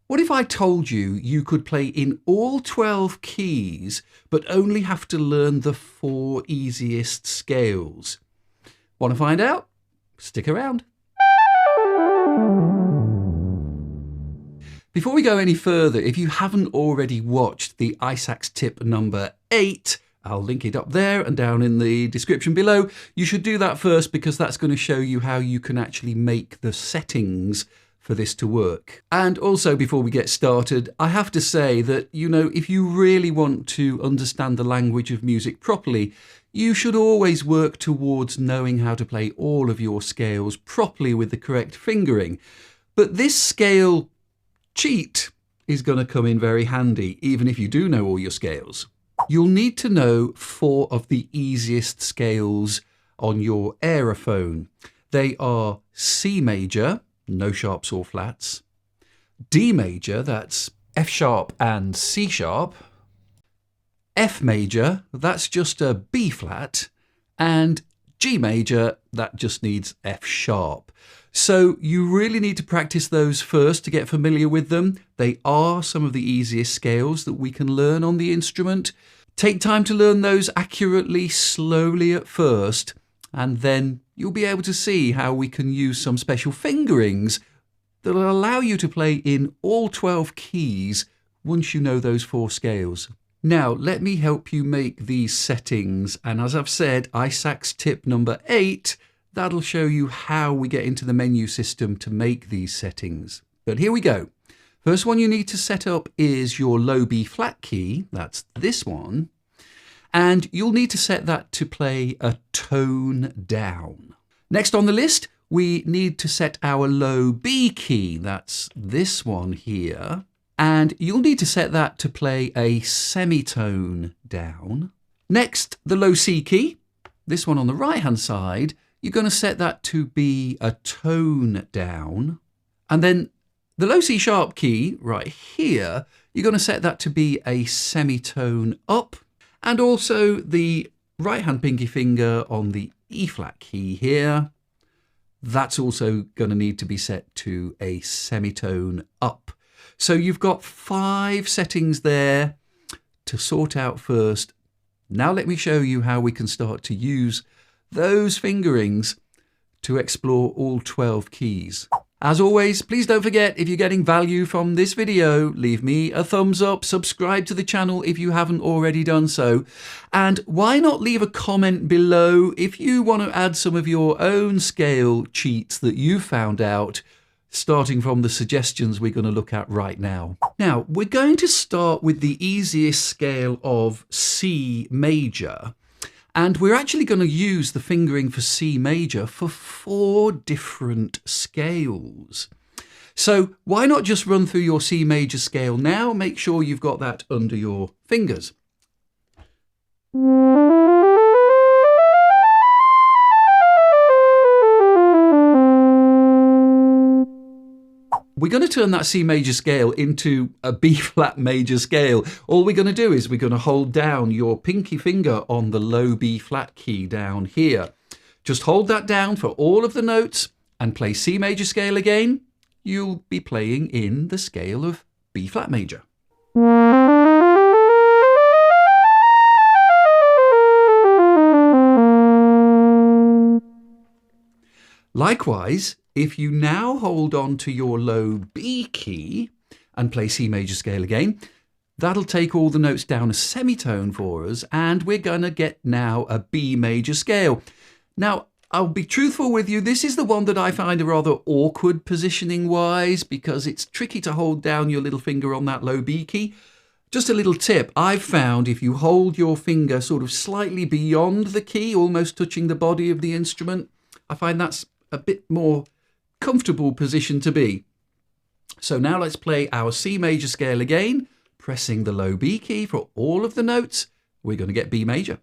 What if I told you you could play in all 12 keys, but only have to learn the 4 easiest scales? Want to find out? Stick around. Before we go any further, if you haven't already watched the iSaxTip number 8, I'll link it up there and down in the description below. You should do that first because that's going to show you how you can actually make the settings for this to work. And also, before we get started, I have to say that, if you really want to understand the language of music properly, you should always work towards knowing how to play all of your scales properly with the correct fingering. But this scale cheat is going to come in very handy, even if you do know all your scales. You'll need to know 4 of the easiest scales on your Aerophone. They are C major, no sharps or flats, D major, that's F sharp and C sharp, F major, that's just a B flat, and G major, that just needs F sharp. So you really need to practice those first to get familiar with them. They are some of the easiest scales that we can learn on the instrument. Take time to learn those accurately, slowly at first, and then you'll be able to see how we can use some special fingerings that will allow you to play in all 12 keys once you know those 4 scales. Now, let me help you make these settings, and as I've said, iSaxTip number 8, that'll show you how we get into the menu system to make these settings. But here we go. First one you need to set up is your low B flat key, that's this one, and you'll need to set that to play a tone down. Next on the list, we need to set our low B key, that's this one here, and you'll need to set that to play a semitone down. Next, the low C key, this one on the right hand side, you're going to set that to be a tone down. And then the low C sharp key right here, you're going to set that to be a semitone up. And also the right hand pinky finger on the E flat key here, that's also going to need to be set to a semitone up. So you've got 5 settings there to sort out first. Now let me show you how we can start to use those fingerings to explore all 12 keys. As always, please don't forget, if you're getting value from this video, leave me a thumbs up, subscribe to the channel if you haven't already done so, and why not leave a comment below if you want to add some of your own scale cheats that you found out, starting from the suggestions we're going to look at right now. Now, we're going to start with the easiest scale of C major. And we're actually going to use the fingering for C major for 4 different scales. So why not just run through your C major scale now? Make sure you've got that under your fingers. We're going to turn that C major scale into a B flat major scale. All we're going to do is we're going to hold down your pinky finger on the low B flat key down here. Just hold that down for all of the notes and play C major scale again. You'll be playing in the scale of B flat major. Likewise, if you now hold on to your low B key and play C major scale again, that'll take all the notes down a semitone for us, and we're going to get now a B major scale. Now, I'll be truthful with you, this is the one that I find a rather awkward positioning wise because it's tricky to hold down your little finger on that low B key. Just a little tip, I've found if you hold your finger sort of slightly beyond the key, almost touching the body of the instrument, I find that's a bit more comfortable position to be. So now let's play our C major scale again, pressing the low B key for all of the notes. We're going to get B major.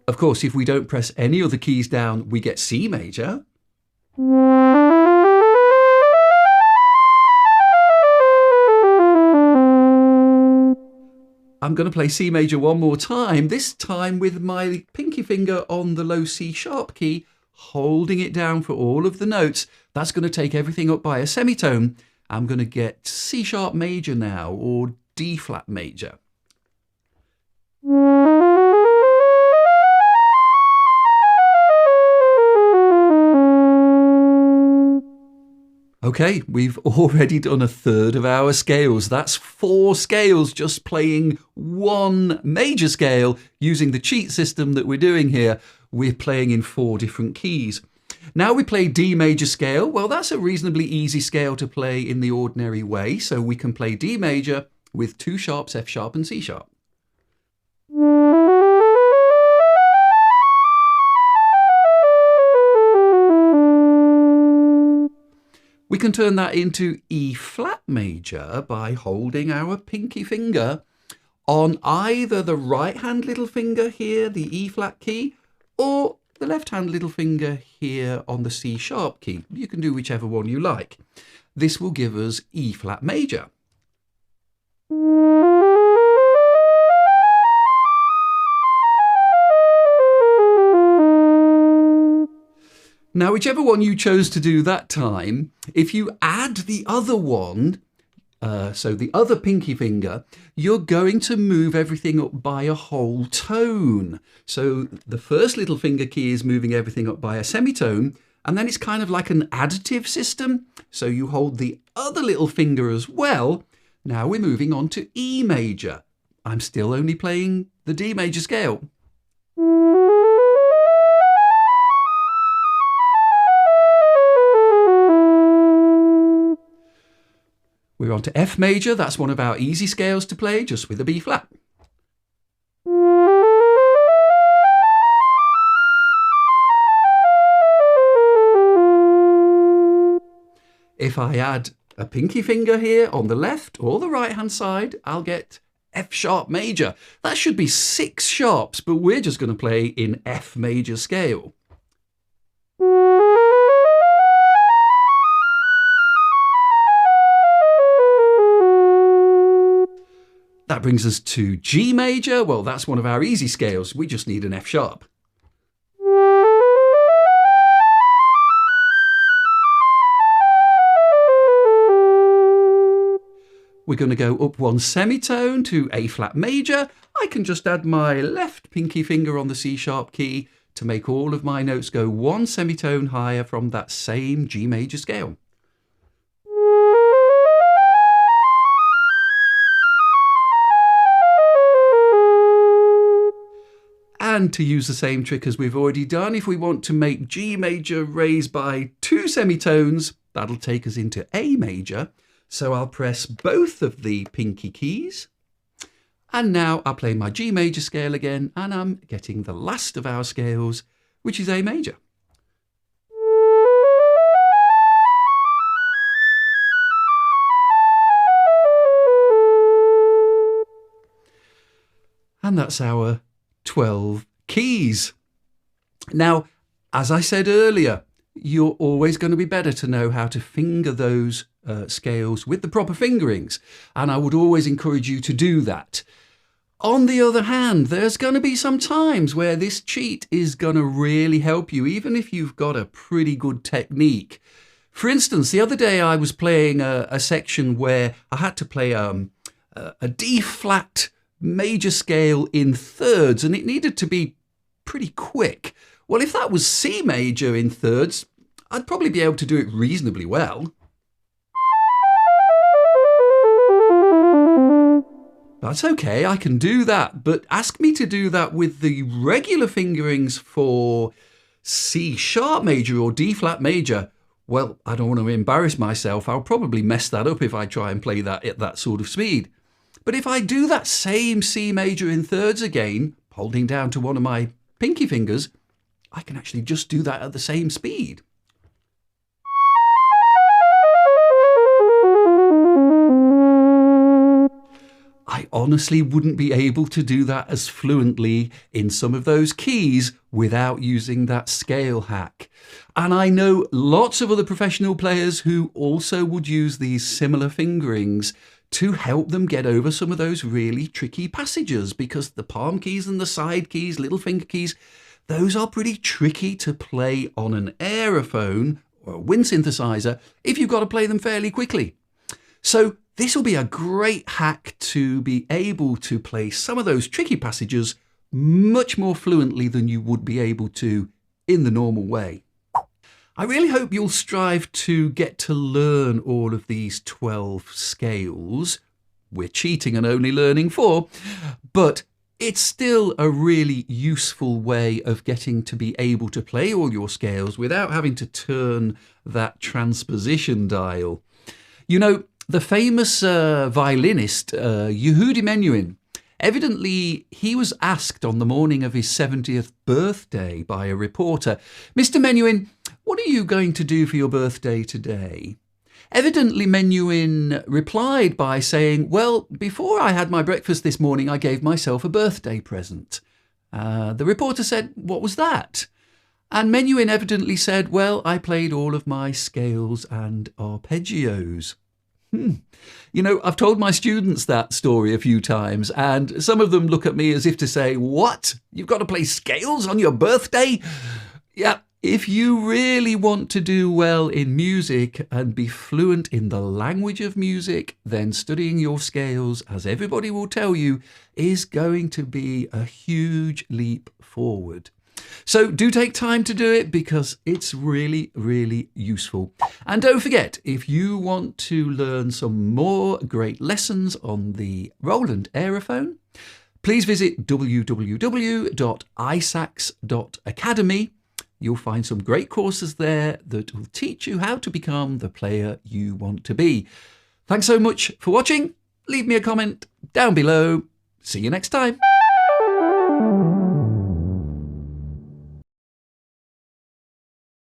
Of course, if we don't press any other keys down, we get C major. I'm going to play C major one more time, this time with my pinky finger on the low C sharp key, holding it down for all of the notes. That's going to take everything up by a semitone. I'm going to get C sharp major now, or D flat major. Okay, we've already done a third of our scales. That's 4 scales just playing one major scale using the cheat system that we're doing here. We're playing in 4 different keys. Now we play D major scale. Well, that's a reasonably easy scale to play in the ordinary way. So we can play D major with 2 sharps, F sharp and C sharp. We can turn that into E flat major by holding our pinky finger on either the right hand little finger here, the E flat key, or the left hand little finger here on the C sharp key. You can do whichever one you like. This will give us E flat major. Now, whichever one you chose to do that time, if you add the other one, so the other pinky finger, you're going to move everything up by a whole tone. So the first little finger key is moving everything up by a semitone, and then it's kind of like an additive system. So you hold the other little finger as well. Now we're moving on to E major. I'm still only playing the D major scale. We're on to F major. That's one of our easy scales to play, just with a B flat. If I add a pinky finger here on the left or the right hand side, I'll get F sharp major. That should be 6 sharps, but we're just going to play in F major scale. That brings us to G major. Well, that's one of our easy scales. We just need an F sharp. We're going to go up 1 semitone to A flat major. I can just add my left pinky finger on the C sharp key to make all of my notes go 1 semitone higher from that same G major scale. And to use the same trick as we've already done, if we want to make G major raise by 2 semitones, that'll take us into A major. So I'll press both of the pinky keys. And now I'll play my G major scale again, and I'm getting the last of our scales, which is A major. And that's our 12 keys. Now, as I said earlier, you're always going to be better to know how to finger those scales with the proper fingerings, and I would always encourage you to do that. On the other hand, there's going to be some times where this cheat is going to really help you, even if you've got a pretty good technique. For instance, the other day I was playing a section where I had to play a D flat major scale in thirds, and it needed to be pretty quick. Well, if that was C major in thirds, I'd probably be able to do it reasonably well. That's okay, I can do that, but ask me to do that with the regular fingerings for C sharp major or D flat major. Well, I don't want to embarrass myself. I'll probably mess that up if I try and play that at that sort of speed. But if I do that same C major in thirds again, holding down to one of my pinky fingers, I can actually just do that at the same speed. I honestly wouldn't be able to do that as fluently in some of those keys without using that scale hack. And I know lots of other professional players who also would use these similar fingerings to help them get over some of those really tricky passages, because the palm keys and the side keys, little finger keys, those are pretty tricky to play on an aerophone or a wind synthesizer if you've got to play them fairly quickly. So this will be a great hack to be able to play some of those tricky passages much more fluently than you would be able to in the normal way. I really hope you'll strive to get to learn all of these 12 scales. We're cheating and only learning 4, but it's still a really useful way of getting to be able to play all your scales without having to turn that transposition dial. You know, the famous violinist Yehudi Menuhin, evidently he was asked on the morning of his 70th birthday by a reporter, "Mr. Menuhin, what are you going to do for your birthday today?" Evidently Menuhin replied by saying, "Well, before I had my breakfast this morning, I gave myself a birthday present." The reporter said, "What was that?" And Menuhin evidently said, "Well, I played all of my scales and arpeggios." You know, I've told my students that story a few times, and some of them look at me as if to say, "What? You've got to play scales on your birthday?" Yeah, if you really want to do well in music and be fluent in the language of music, then studying your scales, as everybody will tell you, is going to be a huge leap forward. So do take time to do it, because it's really, really useful. And don't forget, if you want to learn some more great lessons on the Roland Aerophone, please visit www.iSax.Academy. You'll find some great courses there that will teach you how to become the player you want to be. Thanks so much for watching. Leave me a comment down below. See you next time.